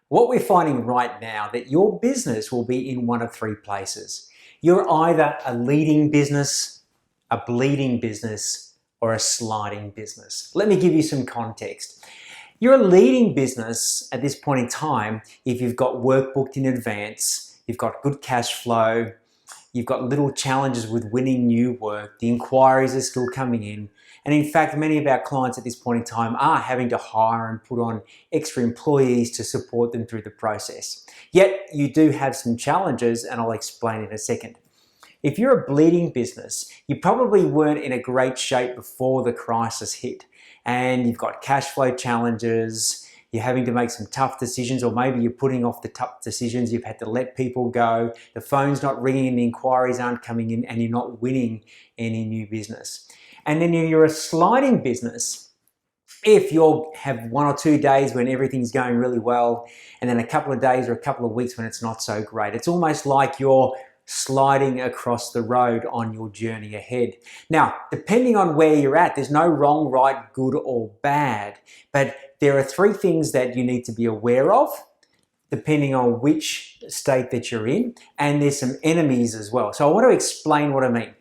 What we're finding right now that your business will be in one of three places. You're either a leading business, a bleeding business, or a sliding business. Let me give you some context. You're a leading business at this point in time if you've got work booked in advance, you've got good cash flow, you've got little challenges with winning new work, the inquiries are still coming in, and in fact, many of our clients at this point in time are having to hire and put on extra employees to support them through the process. Yet, you do have some challenges, and I'll explain in a second. If you're a bleeding business, you probably weren't in a great shape before the crisis hit, and you've got cash flow challenges, you're having to make some tough decisions, or maybe you're putting off the tough decisions, you've had to let people go, the phone's not ringing and the inquiries aren't coming in, and you're not winning any new business. And then you're a sliding business, if you have 1 or 2 days when everything's going really well, and then a couple of days or a couple of weeks when it's not so great. It's almost like you're sliding across the road on your journey ahead. Now, depending on where you're at, there's no wrong, right, good, or bad, but there are 3 things that you need to be aware of, depending on which state that you're in, and there's some enemies as well. So I want to explain what I mean.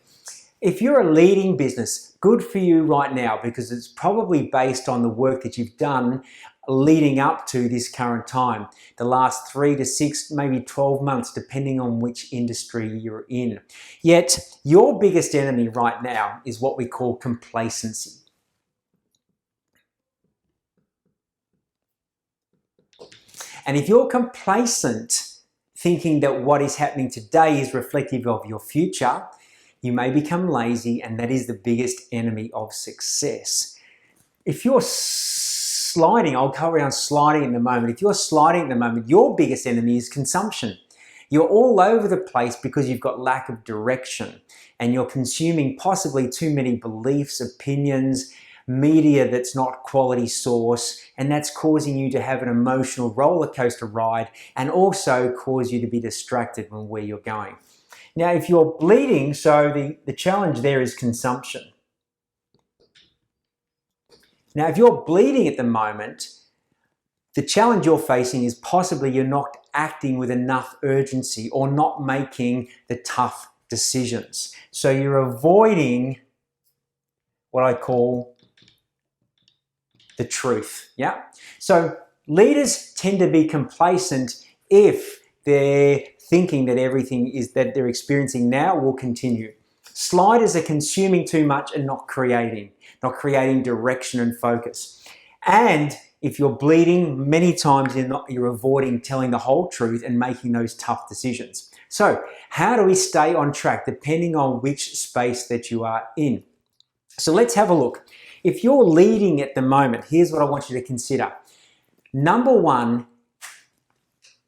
If you're a leading business, good for you right now, because it's probably based on the work that you've done leading up to this current time, the last 3 to 6, maybe 12 months, depending on which industry you're in. Yet, your biggest enemy right now is what we call complacency. And if you're complacent, thinking that what is happening today is reflective of your future, you may become lazy, and that is the biggest enemy of success. If you're sliding, I'll go around sliding in a moment. If you're sliding at the moment, your biggest enemy is consumption. You're all over the place because you've got lack of direction, and you're consuming possibly too many beliefs, opinions, media that's not quality source, and that's causing you to have an emotional roller coaster ride and also cause you to be distracted from where you're going. Now, if you're bleeding, so the challenge there is consumption. Now, if you're bleeding at the moment, the challenge you're facing is possibly you're not acting with enough urgency or not making the tough decisions. So you're avoiding what I call the truth, yeah? So leaders tend to be complacent if they're thinking that everything is that they're experiencing now will continue. Sliders are consuming too much and not creating direction and focus. And if you're bleeding, many times you're avoiding telling the whole truth and making those tough decisions. So how do we stay on track depending on which space that you are in? So let's have a look. If you're leading at the moment, here's what I want you to consider. Number 1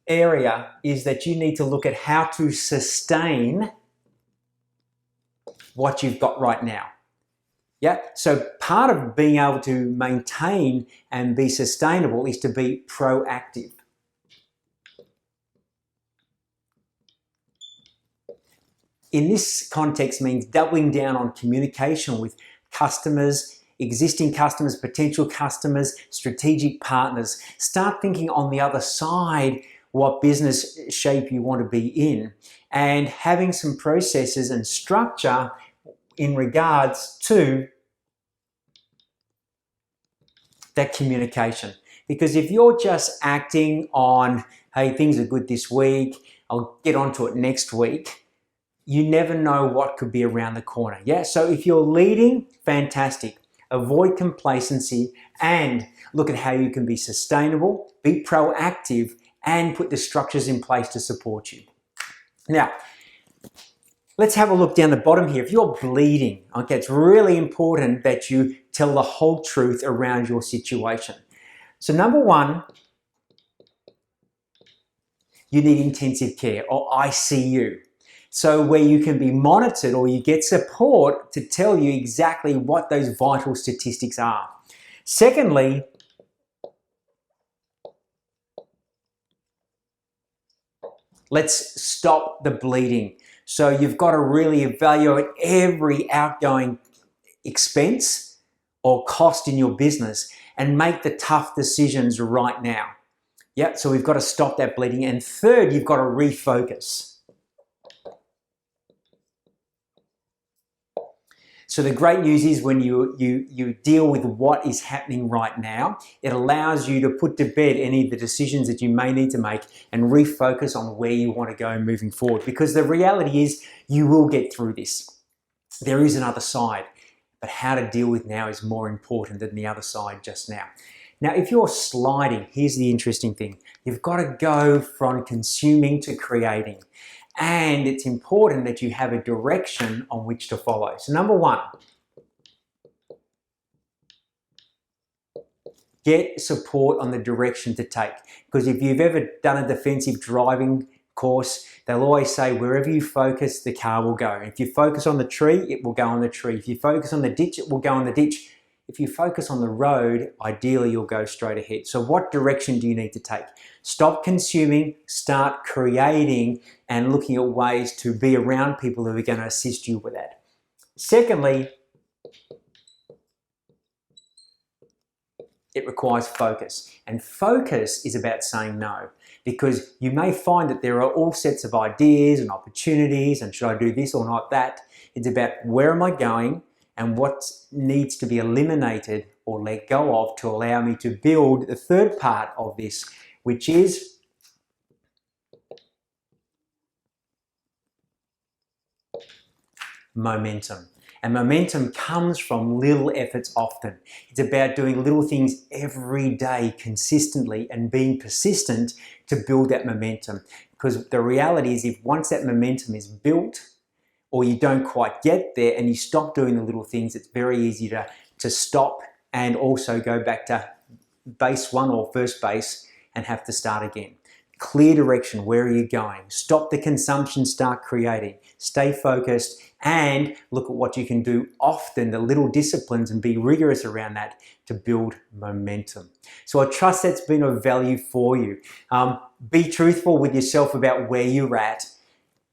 area is that you need to look at how to sustain what you've got right now. Yeah, so part of being able to maintain and be sustainable is to be proactive. In this context means doubling down on communication with customers, existing customers, potential customers, strategic partners. Start thinking on the other side what business shape you want to be in, and having some processes and structure in regards to that communication. Because if you're just acting on, hey, things are good this week, I'll get onto it next week, you never know what could be around the corner. Yeah, so if you're leading, fantastic. Avoid complacency and look at how you can be sustainable, be proactive, and put the structures in place to support you. Now, let's have a look down the bottom here. If you're bleeding, okay, it's really important that you tell the whole truth around your situation. So number 1, you need intensive care or ICU. So where you can be monitored or you get support to tell you exactly what those vital statistics are. Secondly, let's stop the bleeding. So you've got to really evaluate every outgoing expense or cost in your business and make the tough decisions right now. Yeah, so we've got to stop that bleeding. And third, you've got to refocus. So the great news is when you deal with what is happening right now, it allows you to put to bed any of the decisions that you may need to make and refocus on where you want to go moving forward. Because the reality is you will get through this. There is another side, but how to deal with now is more important than the other side just now. Now, if you're sliding, here's the interesting thing. You've got to go from consuming to creating. And it's important that you have a direction on which to follow. So number one, get support on the direction to take. Because if you've ever done a defensive driving course, they'll always say wherever you focus, the car will go. If you focus on the tree, it will go on the tree. If you focus on the ditch, it will go on the ditch. If you focus on the road, ideally you'll go straight ahead. So what direction do you need to take? Stop consuming, start creating and looking at ways to be around people who are going to assist you with that. Secondly, it requires focus. And focus is about saying no. Because you may find that there are all sets of ideas and opportunities and should I do this or not that. It's about where am I going and what needs to be eliminated or let go of to allow me to build the third part of this, which is momentum. And momentum comes from little efforts often. It's about doing little things every day consistently and being persistent to build that momentum. Because the reality is if once that momentum is built, or you don't quite get there and you stop doing the little things, it's very easy to stop and also go back to base one or first base and have to start again. Clear direction, where are you going? Stop the consumption, start creating. Stay focused and look at what you can do often, the little disciplines, and be rigorous around that to build momentum. So I trust that's been of value for you. Be truthful with yourself about where you're at.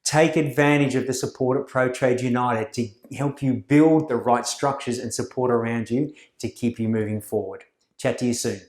Take advantage of the support at Pro Trade United to help you build the right structures and support around you to keep you moving forward. Chat to you soon.